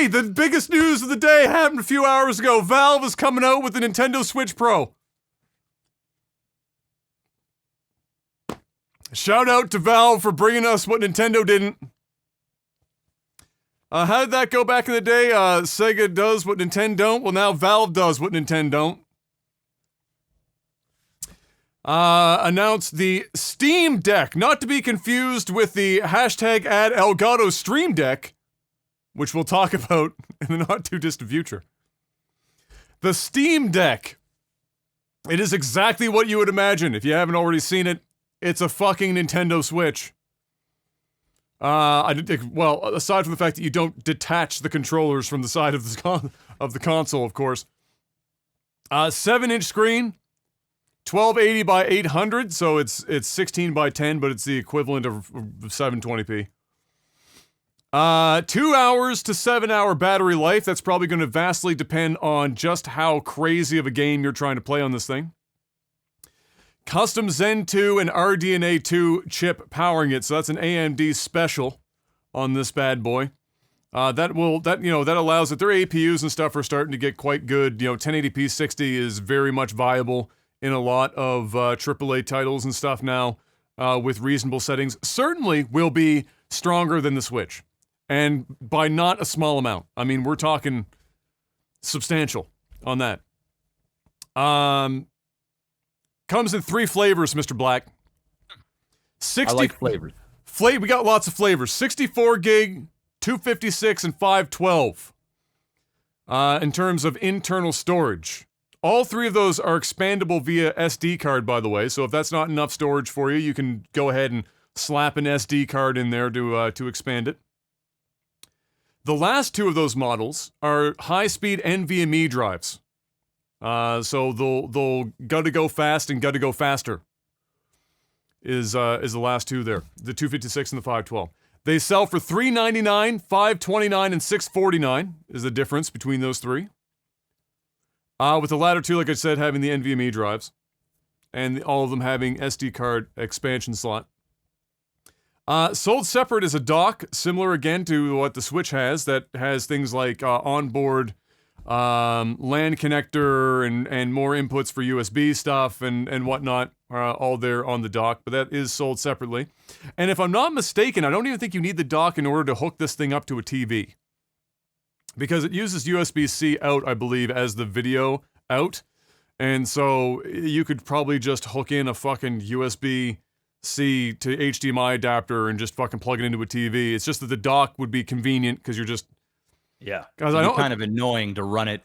Hey, the biggest news of the day happened a few hours ago. Valve is coming out with the Nintendo Switch Pro. Shout out to Valve for bringing us what Nintendo didn't. How did that go back in the day? Sega does what Nintendo don't. Well, now Valve does what Nintendo don't. Announced the Steam Deck, not to be confused with the hashtag ad Elgato Stream Deck, which we'll talk about in the not too distant future. The Steam Deck. It is exactly what you would imagine if you haven't already seen it. It's a fucking Nintendo Switch. Well, aside from the fact that you don't detach the controllers from the side of the console, of course. 7-inch screen, 1280 by 800, so it's 16 by 10, but it's the equivalent of 720p. 2 hours to 7 hour battery life. That's probably going to vastly depend on just how crazy of a game you're trying to play on this thing. Custom Zen 2 and RDNA 2 chip powering it, so that's an AMD special on this bad boy. That allows that their APUs and stuff are starting to get quite good. 1080p 60 is very much viable in a lot of AAA titles and stuff now with reasonable settings. Certainly will be stronger than the Switch, and by not a small amount. I mean, we're talking substantial on that. Comes in 3 flavors, Mr. Black. I like flavors. We got lots of flavors. 64 gig, 256, and 512. In terms of internal storage. All 3 of those are expandable via SD card, by the way. So if that's not enough storage for you, you can go ahead and slap an SD card in there to expand it. The last 2 of those models are high-speed NVMe drives. So they'll gotta go fast and gotta go faster is the last 2 there. The 256 and the 512. They sell for $399, $529, and $649 is the difference between those 3. With the latter 2, like I said, having the NVMe drives. And all of them having SD card expansion slot. Sold separate as a dock, similar again to what the Switch has, that has things like onboard LAN connector and more inputs for USB stuff and whatnot, all there on the dock, but that is sold separately. And if I'm not mistaken, I don't even think you need the dock in order to hook this thing up to a TV. Because it uses USB-C out, I believe, as the video out. And so you could probably just hook in a fucking USB-C to HDMI adapter and just fucking plug it into a TV. It's just that the dock would be convenient because you're just... Yeah, it's kind of annoying to run it.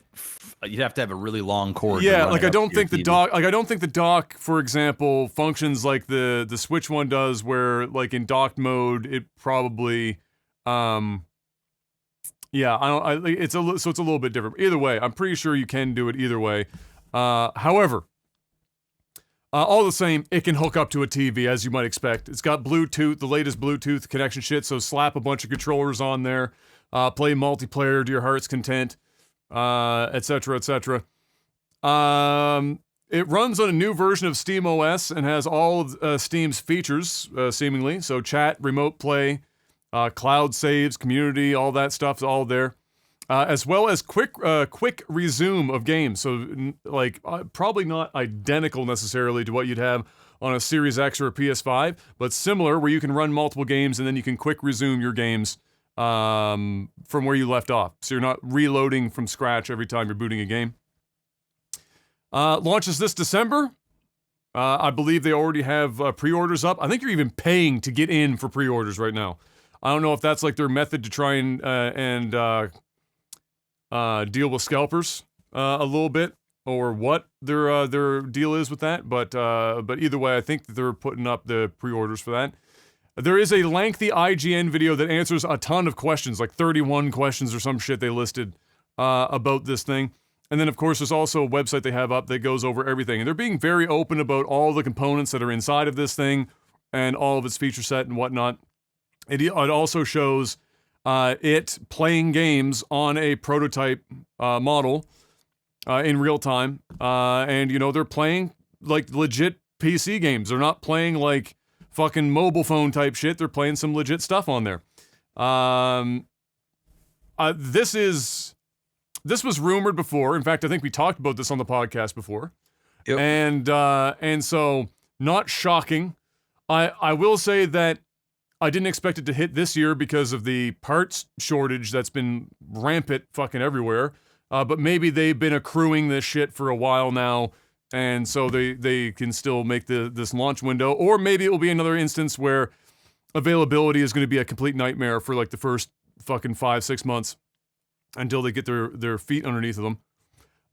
You'd have to have a really long cord. Yeah, like I don't think the dock. Like I don't think the dock, for example, functions like the Switch one does, where like in docked mode, it probably, yeah, it's a little bit different. Either way, I'm pretty sure you can do it either way. However, all the same, it can hook up to a TV as you might expect. It's got Bluetooth, the latest Bluetooth connection shit. So slap a bunch of controllers on there. Play multiplayer to your heart's content, etc., etc. It runs on a new version of SteamOS and has all of Steam's features, seemingly. So chat, remote play, cloud saves, community, all that stuff's all there. As well as quick resume of games. So, probably not identical necessarily to what you'd have on a Series X or a PS5, but similar, where you can run multiple games and then you can quick resume your games from where you left off. So you're not reloading from scratch every time you're booting a game. Launches this December. I believe they already have pre-orders up. I think you're even paying to get in for pre-orders right now. I don't know if that's like their method to try and deal with scalpers a little bit, or what their deal is with that. But either way, I think that they're putting up the pre-orders for that. There is a lengthy IGN video that answers a ton of questions, like 31 questions or some shit they listed about this thing. And then, of course, there's also a website they have up that goes over everything. And they're being very open about all the components that are inside of this thing and all of its feature set and whatnot. It also shows it playing games on a prototype model in real time. And, they're playing, like, legit PC games. They're not playing, like, fucking mobile phone type shit. They're playing some legit stuff on there. this was rumored before. In fact, I think we talked about this on the podcast before. Yep. And so not shocking. I will say that I didn't expect it to hit this year because of the parts shortage that's been rampant fucking everywhere. But maybe they've been accruing this shit for a while now, and so they can still make this launch window. Or maybe it will be another instance where availability is going to be a complete nightmare for like the first fucking 5-6 months until they get their feet underneath of them.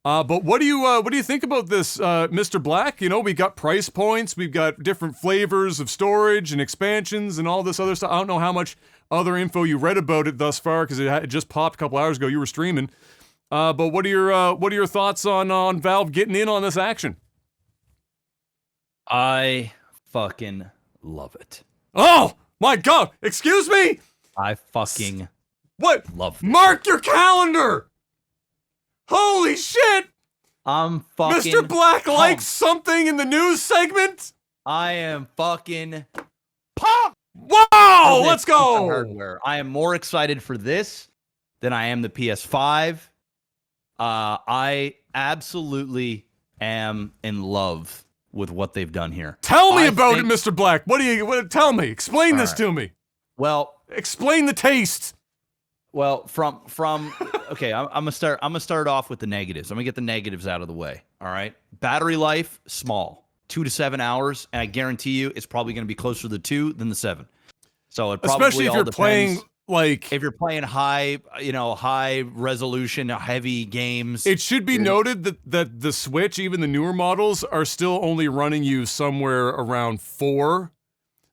But what do you think about this, Mr. Black? You know, we got price points, we've got different flavors of storage and expansions and all this other stuff. I don't know how much other info you read about it thus far because it just popped a couple hours ago. You were streaming. But what are your thoughts on Valve getting in on this action? I fucking love it. Oh my God! Excuse me. I fucking love this. Mark your calendar. Holy shit! I'm fucking Mr. Black pumped. likes something in the news segment? I am fucking pumped! Wow! Let's go! Hardware. I am more excited for this than I am the PS5. I absolutely am in love with what they've done here. Tell me about it, Mr. Black. Tell me. Explain this to me. Well, explain the taste. Well, from okay, I'm gonna start off with the negatives. I'm gonna get the negatives out of the way. All right, battery life small, 2 to 7 hours, and I guarantee you it's probably gonna be closer to the 2 than the 7. So it probably especially if all you're depends. Playing like if you're playing high resolution, heavy games. It should be noted that the Switch, even the newer models, are still only running you somewhere around 4.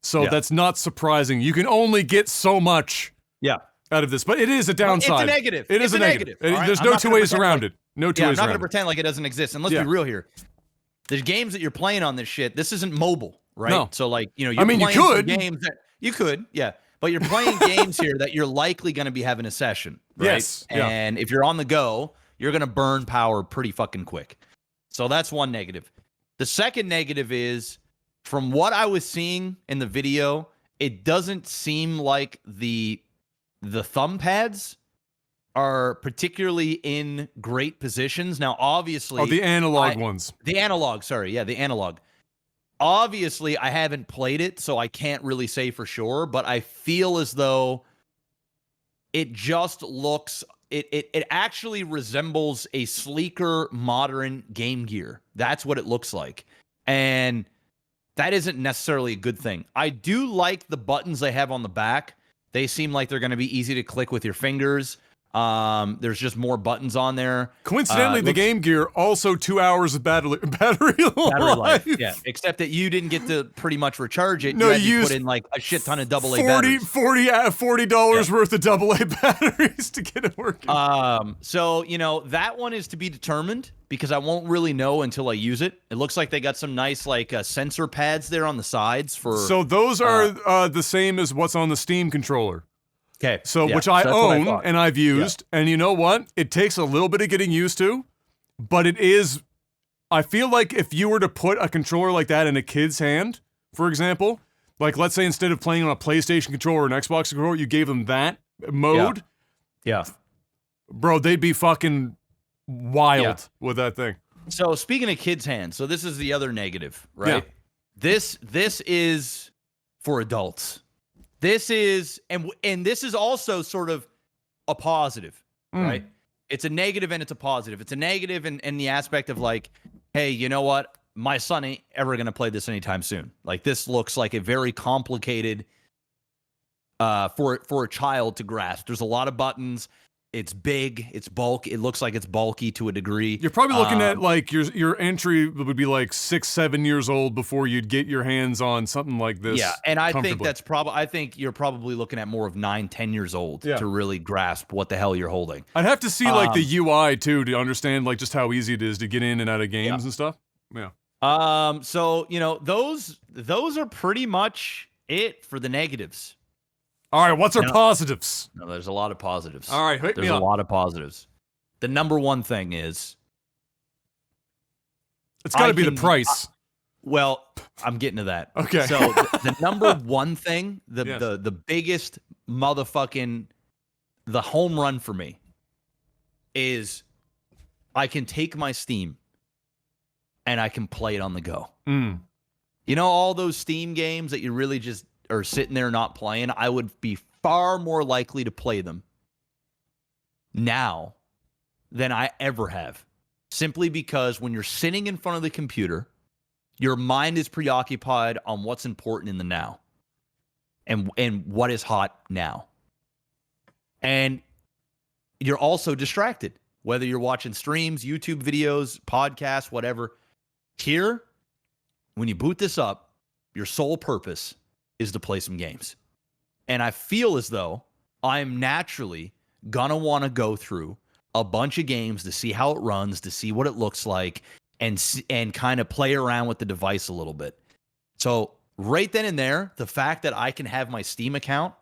So that's not surprising. You can only get so much. Yeah. Out of this, but it is a downside. It's a negative. It is a negative. Right? There's no two ways around it. No two ways around it. I'm not going to pretend like it doesn't exist. And let's be real here. The games that you're playing on this shit, this isn't mobile, right? No. So like, you're playing games that you could, but you're playing games here that you're likely going to be having a session, right? Yes. And if you're on the go, you're going to burn power pretty fucking quick. So that's one negative. The second negative is, from what I was seeing in the video, it doesn't seem like the thumb pads are particularly in great positions. Now, obviously... Oh, the analog ones. The analog, sorry. Yeah, the analog. Obviously, I haven't played it, so I can't really say for sure, but I feel as though it just looks... It actually resembles a sleeker, modern Game Gear. That's what it looks like. And that isn't necessarily a good thing. I do like the buttons they have on the back. They seem like they're going to be easy to click with your fingers. There's just more buttons on there. Coincidentally, the Game Gear also 2 hours of battery life. Yeah, except that you didn't get to pretty much recharge it. No, you put in like a shit ton of AA batteries. $40 worth of AA batteries to get it working. So that one is to be determined because I won't really know until I use it. It looks like they got some nice sensor pads there on the sides for. So those are the same as what's on the Steam controller. Okay. Which I own and I've used, and you know what? It takes a little bit of getting used to, but it is. I feel like if you were to put a controller like that in a kid's hand, for example, like let's say instead of playing on a PlayStation controller or an Xbox controller, you gave them that mode. Yeah. Bro, they'd be fucking wild with that thing. So speaking of kids' hands, so this is the other negative, right? Yeah. This is for adults. This is, and this is also sort of a positive, right? It's a negative and it's a positive. It's a negative in the aspect of like, hey, you know what? My son ain't ever going to play this anytime soon. Like, this looks like a very complicated for a child to grasp. There's a lot of buttons. It's big. It's bulk. It looks like it's bulky to a degree. You're probably looking at like your entry would be like 6-7 years old before you'd get your hands on something like this. Yeah, and I think that's probably. I think you're probably looking at more of 9-10 years old to really grasp what the hell you're holding. I'd have to see like the UI too to understand like just how easy it is to get in and out of games and stuff. Yeah. So those are pretty much it for the negatives. All right, what's our positives? No, there's a lot of positives. All right, hit me up. There's a lot of positives. The number one thing is... It's got to be the price. Well, I'm getting to that. Okay. So the number one thing, the biggest motherfucking the home run for me is I can take my Steam and I can play it on the go. Mm. You know, all those Steam games that you really just are sitting there not playing, I would be far more likely to play them now than I ever have. Simply because when you're sitting in front of the computer, your mind is preoccupied on what's important in the now and what is hot now. And you're also distracted, whether you're watching streams, YouTube videos, podcasts, whatever. Here, when you boot this up, your sole purpose is to play some games. And I feel as though I'm naturally going to want to go through a bunch of games to see how it runs, to see what it looks like, and kind of play around with the device a little bit. So right then and there, the fact that I can have my Steam account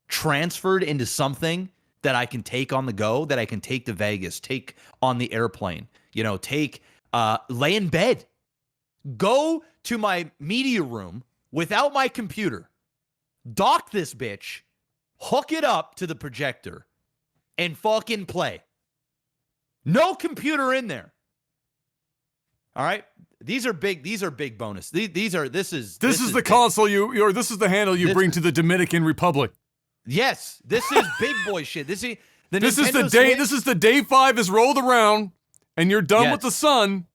transferred into something that I can take on the go, that I can take to Vegas, take on the airplane, lay in bed, go to my media room without my computer, dock this bitch, hook it up to the projector, and fucking play. No computer in there. All right? These are big bonus. This is the console this is the handle you bring to the Dominican Republic. Yes, this is big boy shit. This is the day. This is the day 5 is rolled around, and you're done with the sun.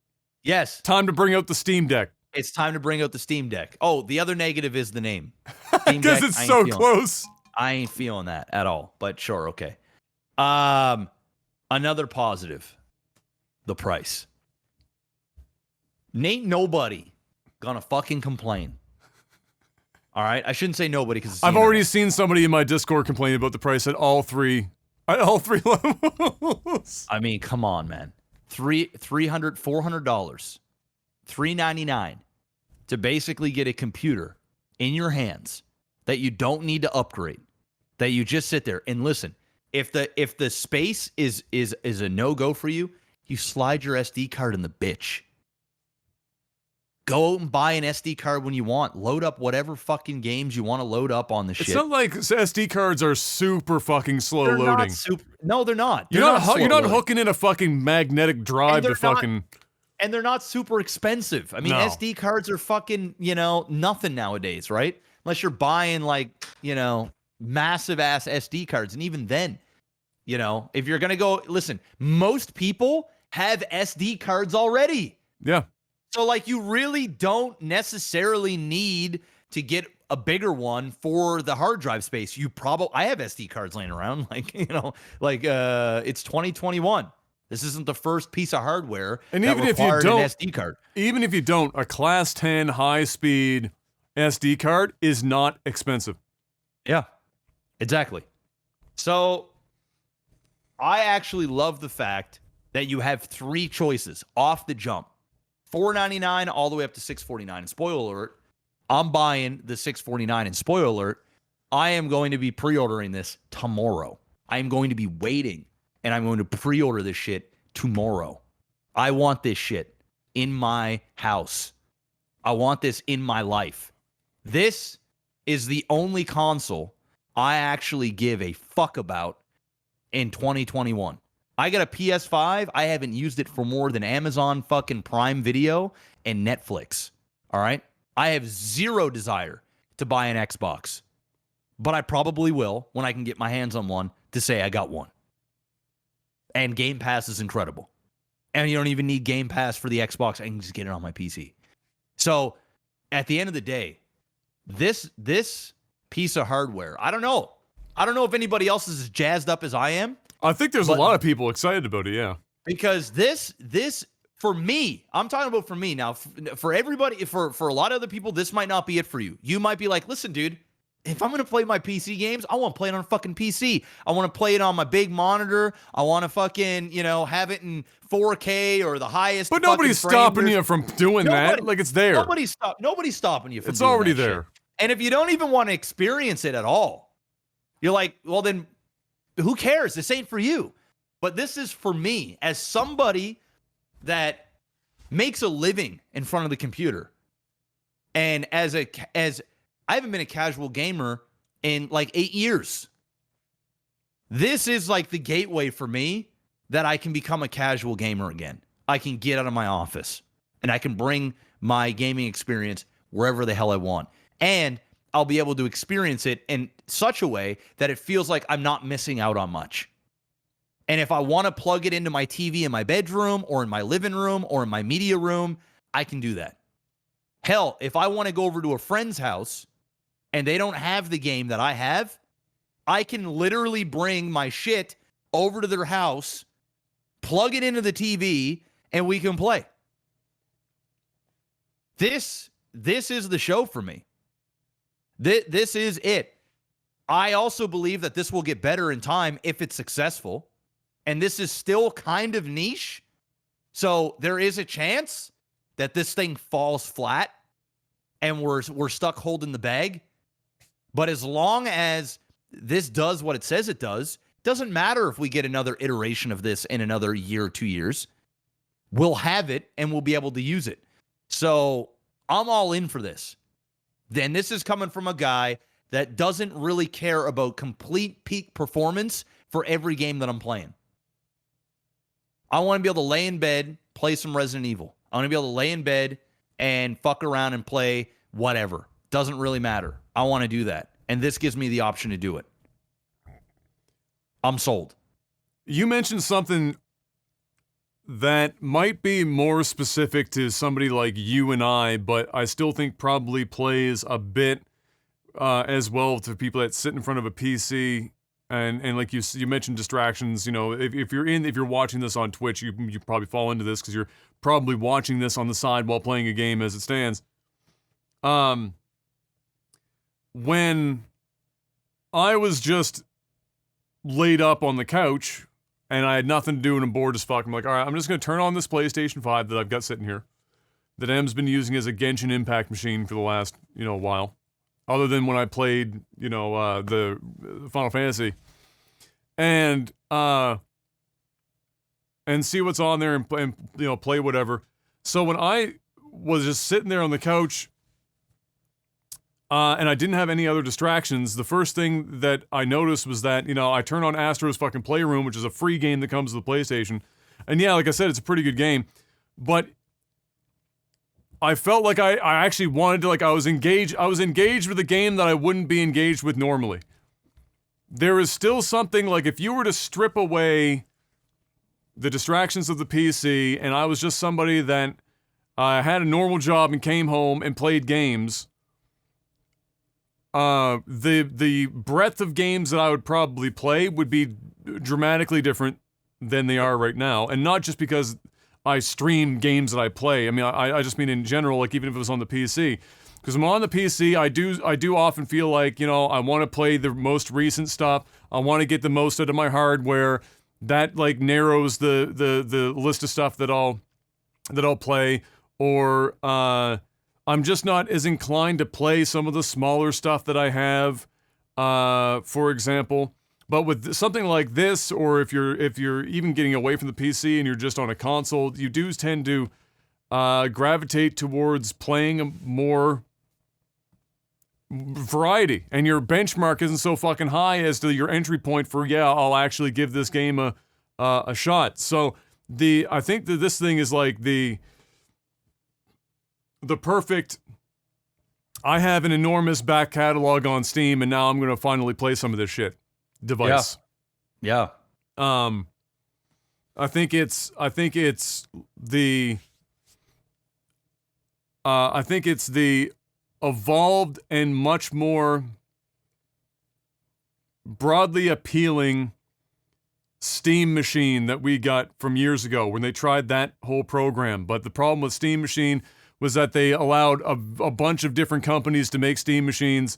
Yes, time to bring out the Steam Deck. It's time to bring out the Steam Deck. Oh, the other negative is the name. Because it's so close. I ain't feeling that at all. But sure, okay. Another positive, the price. Ain't nobody gonna fucking complain. All right, I shouldn't say nobody because I've already seen somebody in my Discord complain about the price at all three levels. I mean, come on, man. $400, $399 to basically get a computer in your hands that you don't need to upgrade, that you just sit there and listen. If the space is a no-go for you, you slide your SD card in the bitch. Go and buy an SD card when you want. Load up whatever fucking games you want to load up on the shit. It's not like SD cards are super fucking slow loading. No, they're not. You're not hooking in a fucking magnetic drive to fucking... And they're not super expensive. I mean, SD cards are fucking, nothing nowadays, right? Unless you're buying massive ass SD cards. And even then, if you're going to go, listen, most people have SD cards already. Yeah. So you really don't necessarily need to get a bigger one for the hard drive space. I have SD cards laying around it's 2021. This isn't the first piece of hardware and that even required if you don't, an SD card. Even if you don't, a Class 10 high-speed SD card is not expensive. Yeah, exactly. So I actually love the fact that you have 3 choices off the jump. $499 all the way up to $649. And spoiler alert, I'm buying the $649. And spoiler alert, I am going to be pre-ordering this tomorrow. I am going to be waiting, and I'm going to pre-order this shit tomorrow. I want this shit in my house. I want this in my life. This is the only console I actually give a fuck about in 2021. I got a PS5. I haven't used it for more than Amazon fucking Prime Video and Netflix. All right? I have zero desire to buy an Xbox. But I probably will when I can get my hands on one to say I got one. And Game Pass is incredible. And you don't even need Game Pass for the Xbox. I can just get it on my PC. So, at the end of the day, this piece of hardware, I don't know. I don't know if anybody else is as jazzed up as I am. I think there's a lot of people excited about it, yeah. Because this for me, I'm talking about for me now. For everybody, for a lot of other people, this might not be it for you. You might be like, listen, dude, if I'm going to play my PC games, I want to play it on a fucking PC. I want to play it on my big monitor. I want to fucking, have it in 4K or the highest. But nobody's stopping you from doing that. Like, it's there. Nobody's stopping you from it's doing already that there. Shit. And if you don't even want to experience it at all, you're like, well, then who cares? This ain't for you. But this is for me as somebody that makes a living in front of the computer. And as I haven't been a casual gamer in 8 years. This is like the gateway for me that I can become a casual gamer again. I can get out of my office and I can bring my gaming experience wherever the hell I want. And I'll be able to experience it in such a way that it feels like I'm not missing out on much. And if I want to plug it into my TV in my bedroom or in my living room or in my media room, I can do that. Hell, if I want to go over to a friend's house and they don't have the game that I have, I can literally bring my shit over to their house, plug it into the TV, and we can play. This is the show for me. This is it. I also believe that this will get better in time if it's successful. And this is still kind of niche. So there is a chance that this thing falls flat and we're stuck holding the bag. But as long as this does what it says it doesn't matter if we get another iteration of this in another year or 2 years. We'll have it and we'll be able to use it. So I'm all in for this. Then this is coming from a guy that doesn't really care about complete peak performance for every game that I'm playing. I want to be able to lay in bed, play some Resident Evil. I want to be able to lay in bed and fuck around and play whatever. Doesn't really matter. I want to do that. And this gives me the option to do it. I'm sold. You mentioned something that might be more specific to somebody like you and I, but I still think probably plays a bit as well to people that sit in front of a PC. And like you mentioned distractions. You know, if you're watching this on Twitch, you probably fall into this because you're probably watching this on the side while playing a game as it stands. When I was just laid up on the couch and I had nothing to do and I'm bored as fuck, I'm like, all right, I'm just going to turn on this PlayStation 5 that I've got sitting here that M's been using as a Genshin Impact machine for the last, while. Other than when I played, the Final Fantasy. And see what's on there and play whatever. So when I was just sitting there on the couch and I didn't have any other distractions, the first thing that I noticed was that, I turned on Astro's fucking Playroom, which is a free game that comes with the PlayStation. And yeah, like I said, it's a pretty good game. But I felt like I actually wanted to, I was engaged with a game that I wouldn't be engaged with normally. There is still something, if you were to strip away the distractions of the PC and I was just somebody that had a normal job and came home and played games, the breadth of games that I would probably play would be dramatically different than they are right now. And not just because I stream games that I play. I mean, I just mean in general, even if it was on the PC. Because when I'm on the PC, I do often feel like, I want to play the most recent stuff. I want to get the most out of my hardware. That, narrows the list of stuff that I'll play. Or, I'm just not as inclined to play some of the smaller stuff that I have, for example. But with something like this, or if you're even getting away from the PC and you're just on a console, you do tend to gravitate towards playing a more variety, and your benchmark isn't so fucking high as to your entry point for I'll actually give this game a shot. So I think that this thing is the perfect. I have an enormous back catalog on Steam, and now I'm gonna finally play some of this shit. Device. Yeah. I think it's the evolved and much more broadly appealing Steam Machine that we got from years ago when they tried that whole program. But the problem with Steam Machine was that they allowed a bunch of different companies to make Steam machines,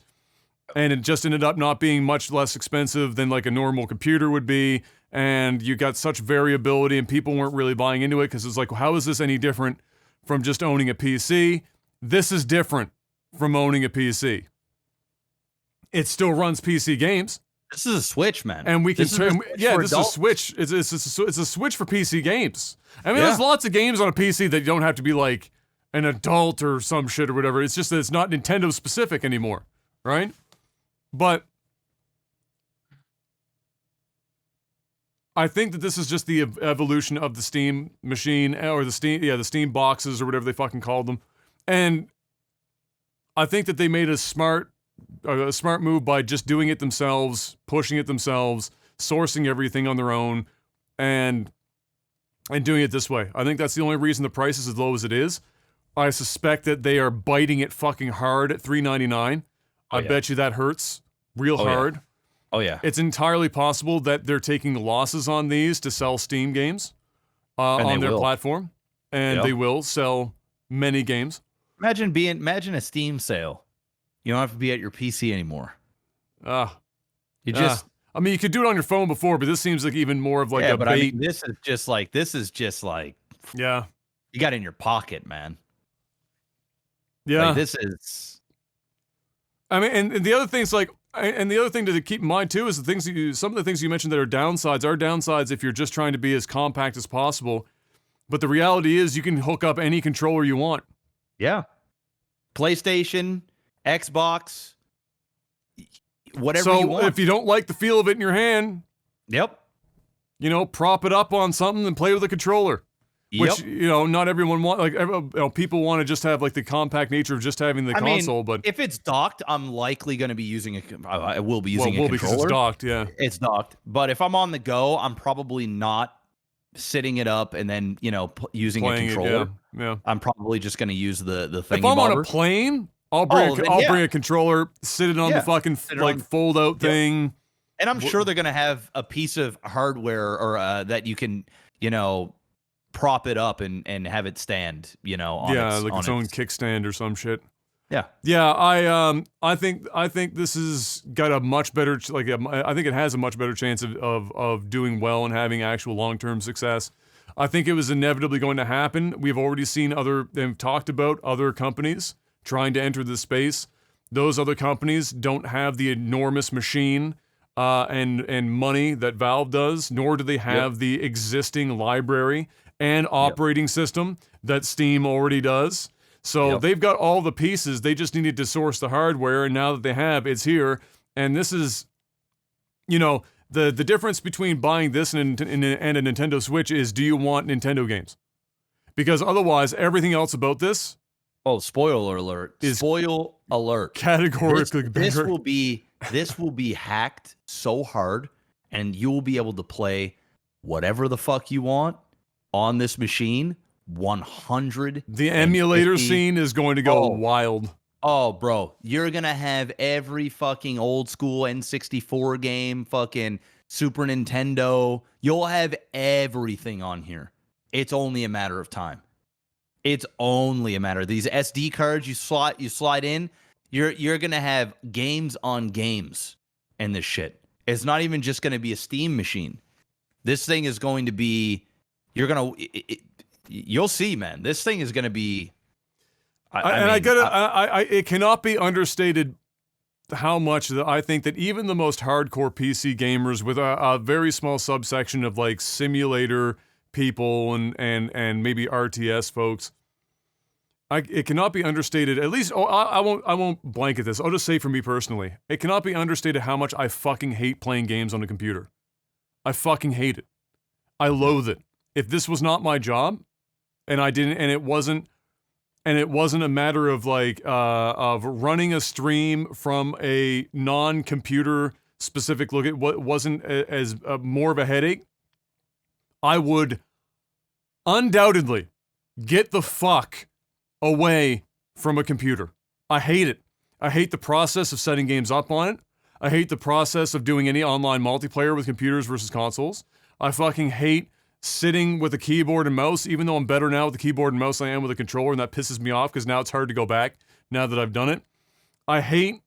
and it just ended up not being much less expensive than a normal computer would be, and you got such variability and people weren't really buying into it because it's how is this any different from just owning a PC? This is different from owning a PC. It still runs PC games. This is a Switch, man. And we can this is a Switch. It's a Switch for PC games. I mean, there's lots of games on a PC that you don't have to be an adult or some shit or whatever. It's just that it's not Nintendo specific anymore, right? But I think that this is just the evolution of the Steam machine or the Steam boxes or whatever they fucking called them. And I think that they made a smart move by just doing it themselves, pushing it themselves, sourcing everything on their own, and doing it this way. I think that's the only reason the price is as low as it is. I suspect that they are biting it fucking hard at $3.99. I bet you that hurts real hard. Yeah. Oh yeah. It's entirely possible that they're taking losses on these to sell Steam games on their platform, and they will sell many games. Imagine a Steam sale. You don't have to be at your PC anymore. I mean, you could do it on your phone before, but this seems like even more of like a bait. I mean, this is just like yeah. You got it in your pocket, man. Yeah. Like, this is. I mean, and the other things like. And the other thing to keep in mind too is some of the things you mentioned that are downsides if you're just trying to be as compact as possible. But the reality is you can hook up any controller you want. Yeah. PlayStation, Xbox, whatever you want. So if you don't like the feel of it in your hand, prop it up on something and play with a controller. Which, not everyone people want to just have like the compact nature of just having the console, but if it's docked, I'm likely going to be using I will be using a controller. Because it's docked, yeah. It's docked. But if I'm on the go, I'm probably not sitting it up and then, using a controller. Yeah. I'm probably just going to use the thing. If I'm on a plane, I'll bring a controller, sit it on the fucking fold out thing. And I'm sure they're going to have a piece of hardware or that you can, prop it up and have it stand, on its own kickstand or some shit. Yeah. I think this has got a much better I think it has a much better chance of doing well and having actual long-term success. I think it was inevitably going to happen. We've already seen they've talked about other companies trying to enter this space. Those other companies don't have the enormous machine and money that Valve does, nor do they have the existing library and operating system that Steam already does. So they've got all the pieces. They just needed to source the hardware, and now that they have, it's here. And this is, the difference between buying this and a Nintendo Switch is, do you want Nintendo games? Because otherwise, everything else about this... Oh, spoiler alert. Spoil alert. Categorically better. This will be hacked so hard, and you will be able to play whatever the fuck you want on this machine. 100. The emulator scene is going to go wild. Oh, bro, you're gonna have every fucking old school N64 game, fucking Super Nintendo. You'll have everything on here. It's only a matter of time. It's only a matter. These SD cards you slide in. You're gonna have games on games in this shit. It's not even just gonna be a Steam machine. This thing is going to be. You'll see, man. This thing is going to be. It cannot be understated how much that I think that even the most hardcore PC gamers with a very small subsection of like simulator people and maybe RTS folks, it cannot be understated. At least I won't blanket this. I'll just say for me personally, it cannot be understated how much I fucking hate playing games on a computer. I fucking hate it. I loathe it. If this was not my job, and it wasn't a matter of like of running a stream from a non-computer specific look at what wasn't as more of a headache, I would undoubtedly get the fuck away from a computer. I hate it. I hate the process of setting games up on it. I hate the process of doing any online multiplayer with computers versus consoles. I fucking hate sitting with a keyboard and mouse, even though I'm better now with the keyboard and mouse than I am with a controller, and that pisses me off because now it's hard to go back now that I've done it. I hate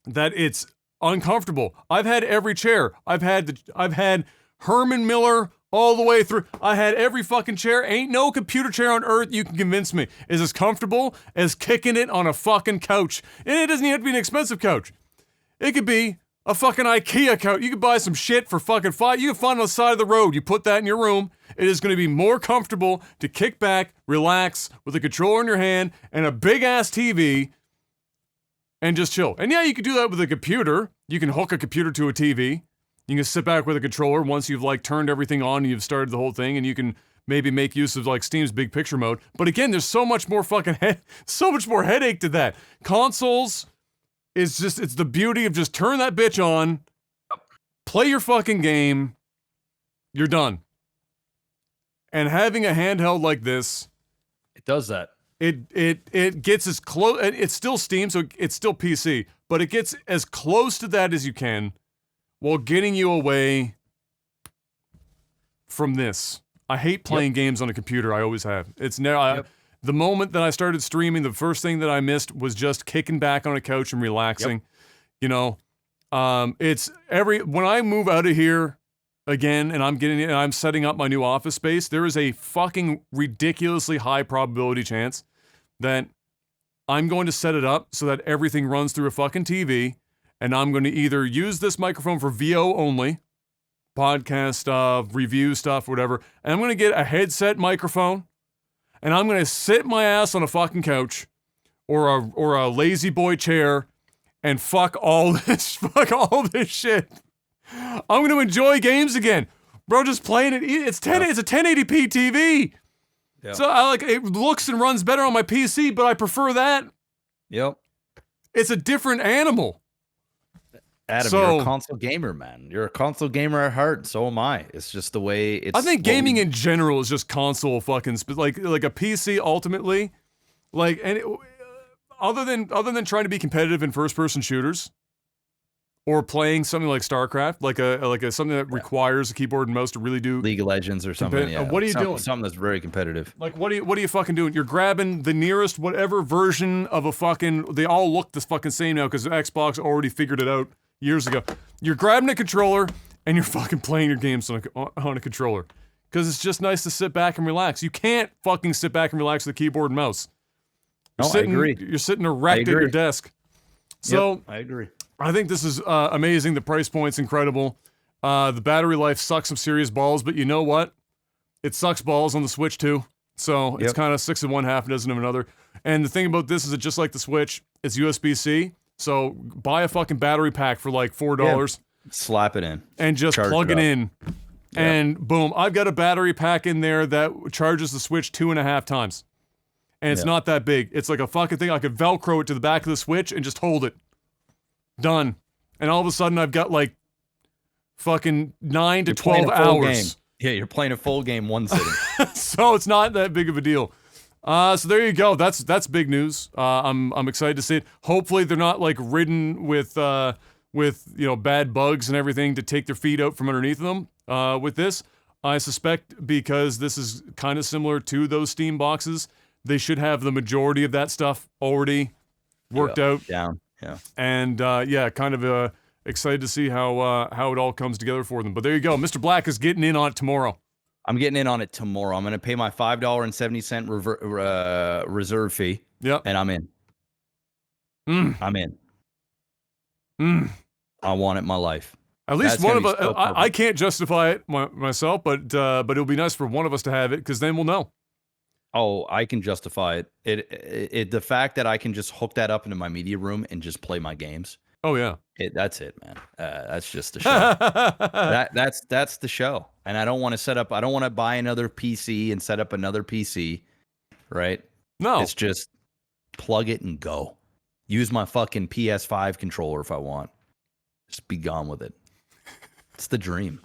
that it's uncomfortable. I've had every chair. I've had Herman Miller all the way through. I had every fucking chair. Ain't no computer chair on earth you can convince me is as comfortable as kicking it on a fucking couch. And it doesn't even have to be an expensive couch. It could be a fucking IKEA couch. You could buy some shit for fucking $5. You can find on the side of the road. You put that in your room. It is going to be more comfortable to kick back, relax, with a controller in your hand and a big-ass TV and just chill. And yeah, you could do that with a computer. You can hook a computer to a TV. You can sit back with a controller once you've like turned everything on and you've started the whole thing, and you can maybe make use of like Steam's big picture mode. But again, there's so much more so much more headache to that. Consoles is just, it's the beauty of just turn that bitch on, play your fucking game, you're done. And having a handheld like this, it does that. It gets as close. It's still Steam, so it's still PC, but it gets as close to that as you can, while getting you away from this. I hate playing games on a computer. I always have. It's never. The moment that I started streaming, the first thing that I missed was just kicking back on a couch and relaxing. You know, it's when I move out of here again, and I'm setting up my new office space, there is a fucking ridiculously high probability chance that I'm going to set it up so that everything runs through a fucking TV, and I'm going to either use this microphone for VO only, podcast stuff, review stuff, whatever, and I'm going to get a headset microphone, and I'm going to sit my ass on a fucking couch or a lazy boy chair and fuck all this shit. I'm going to enjoy games again. Bro, just playing it. It's a 1080p TV. Yep. So it looks and runs better on my PC, but I prefer that. Yep. It's a different animal. Adam, you're a console gamer, man. You're a console gamer at heart, and so am I. It's just the way it's... I think gaming in general is just console fucking... Like a PC ultimately. Other than trying to be competitive in first-person shooters, or playing something like StarCraft, like something that requires a keyboard and mouse to really do League of Legends or something. Yeah. What are you doing? Something that's very competitive. Like what are you fucking doing? You're grabbing the nearest whatever version of a fucking. They all look the fucking same now because Xbox already figured it out years ago. You're grabbing a controller and you're fucking playing your games on a controller because it's just nice to sit back and relax. You can't fucking sit back and relax with a keyboard and mouse. I agree. You're sitting erect at your desk. So yep, I agree. I think this is amazing. The price point's incredible. The battery life sucks some serious balls, but you know what? It sucks balls on the Switch too. So it's kind of 6 of one, half a dozen of another. And the thing about this is that just like the Switch, it's USB-C. So buy a fucking battery pack for like $4. Yeah. Slap it in. And just plug it in. Yep. And boom, I've got a battery pack in there that charges the Switch 2.5 times. And it's not that big. It's like a fucking thing. I could Velcro it to the back of the Switch and just hold it. Done. And all of a sudden I've got like fucking 9 to 12 hours. Game. Yeah, you're playing a full game one sitting. So it's not that big of a deal. So there you go. That's big news. I'm excited to see it. Hopefully they're not like ridden with bad bugs and everything to take their feet out from underneath them with this. I suspect because this is kind of similar to those Steam boxes, they should have the majority of that stuff already worked out. Down. Yeah. And kind of excited to see how it all comes together for them. But there you go. Mr. Black is getting in on it tomorrow. I'm getting in on it tomorrow. I'm going to pay my $5.70 reserve fee. Yep. And I'm in. I'm in. I want it in my life. At least one of us. I can't justify it myself, but it'll be nice for one of us to have it because then we'll know. Oh, I can justify it. The fact that I can just hook that up into my media room and just play my games. Oh yeah, that's it, man. That's just the show. That's the show. And I don't want to set up. I don't want to buy another PC and set up another PC. Right? No, it's just plug it and go. Use my fucking PS5 controller if I want. Just be gone with it. It's the dream.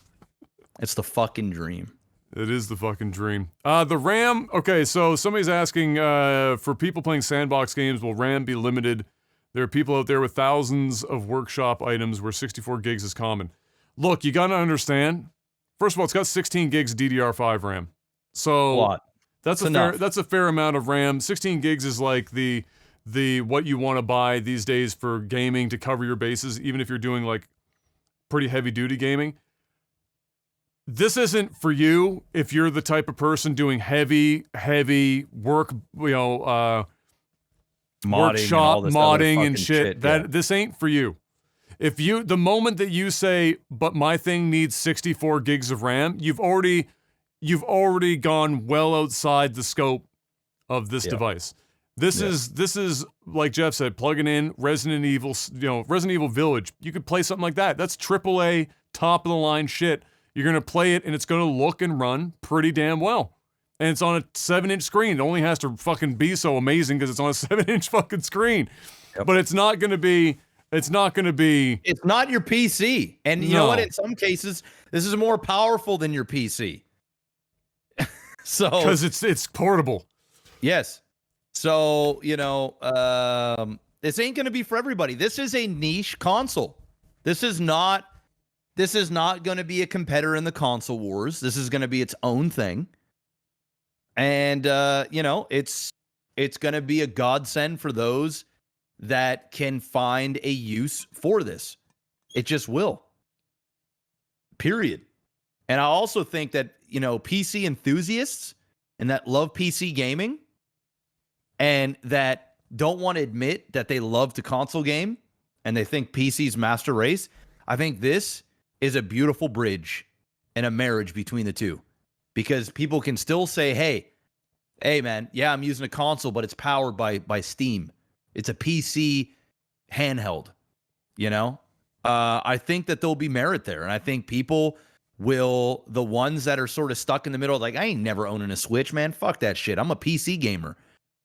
It's the fucking dream. It is the fucking dream. The RAM, okay, so somebody's asking, for people playing sandbox games, will RAM be limited? There are people out there with thousands of workshop items where 64 gigs is common. Look, you gotta understand, first of all, it's got 16 gigs DDR5 RAM. So that's a fair amount of RAM. 16 gigs is like the what you want to buy these days for gaming to cover your bases, even if you're doing like pretty heavy duty gaming. This isn't for you if you're the type of person doing heavy work, workshop modding and shit. This ain't for you. If the moment that you say, but my thing needs 64 gigs of RAM, you've already gone well outside the scope of this device. This is like Jeff said, plugging in Resident Evil Village. You could play something like that. That's AAA top of the line shit. You're going to play it and it's going to look and run pretty damn well. And it's on a 7-inch screen. It only has to fucking be so amazing because it's on a 7-inch fucking screen. Yep. But it's not going to be. It's not your PC. And you know what? In some cases, this is more powerful than your PC. So because it's portable. Yes. So, this ain't going to be for everybody. This is a niche console. This is not going to be a competitor in the console wars. This is going to be its own thing. And, it's going to be a godsend for those that can find a use for this. It just will. Period. And I also think that, PC enthusiasts and that love PC gaming and that don't want to admit that they love to console game and they think PC's master race, I think this is a beautiful bridge and a marriage between the two. Because people can still say, hey, man, yeah, I'm using a console, but it's powered by Steam. It's a PC handheld, I think that there'll be merit there. And I think people will, the ones that are sort of stuck in the middle, like, I ain't never owning a Switch, man. Fuck that shit. I'm a PC gamer.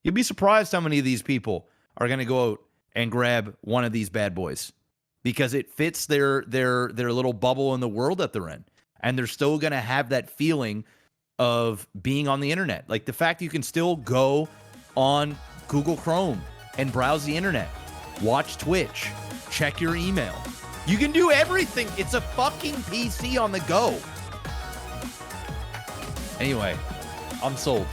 You'd be surprised how many of these people are going to go out and grab one of these bad boys because it fits their little bubble in the world that they're in. And they're still going to have that feeling of being on the internet. Like the fact you can still go on Google Chrome and browse the internet, watch Twitch, check your email. You can do everything. It's a fucking PC on the go. Anyway, I'm sold.